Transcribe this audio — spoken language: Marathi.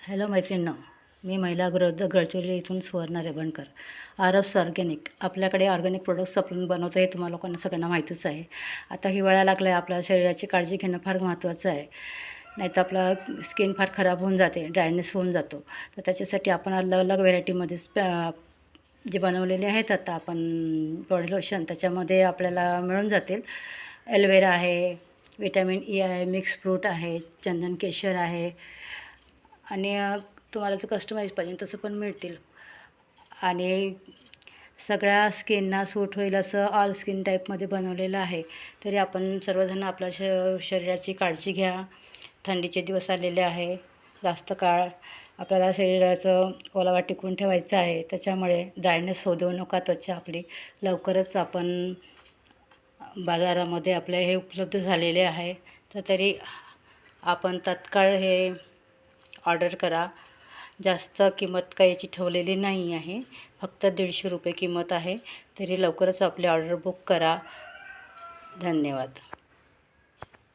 हॅलो मैत्रिणींनो, मी महिला गृहोद्योग गडचिरोली इथून सुवर्णा रेबणकर. आरब्स ऑर्गॅनिक आपल्याकडे ऑर्गॅनिक प्रोडक्ट्स आपण बनवतो हे तुम्हाला लोकांना सगळ्यांना माहीतच आहे. आता हिवाळा लागला आहे, आपल्या शरीराची काळजी घेणं फार महत्त्वाचं आहे. नाहीतर आपला स्किन फार खराब होऊन जाते, ड्रायनेस होऊन जातो. तर त्याच्यासाठी आपण अलग अलग व्हेरायटीमध्ये जे बनवलेले आहेत आता आपण बॉडी लोशन त्याच्यामध्ये आपल्याला मिळून जातील. एलोवेरा आहे, विटॅमिन ई आहे, मिक्स फ्रूट आहे, चंदन केशर आहे आणि तुम्हाला जर कस्टमाइज पाहिजे तसं पण मिळतील. आणि सगळ्या स्किनना सूट होईल असं ऑल स्किन टाईपमध्ये बनवलेलं आहे. तरी आपण सर्वजण आपल्या शरीराची काळजी घ्या. थंडीचे दिवस आलेले आहे, जास्त काळ आपल्याला शरीराचं ओलावा टिकवून ठेवायचा आहे. त्याच्यामुळे ड्रायनेस होऊ देऊ नका त्वचा आपली. लवकरच आपण बाजारामध्ये आपले हे उपलब्ध झालेले आहे, तर तरी आपण तात्काळ हे ऑर्डर करा. जास्त किंमत काही याची ठेवलेली नाही आहे, फक्त 150 रुपये किंमत आहे. तरी लवकरच आपली ऑर्डर बुक करा. धन्यवाद.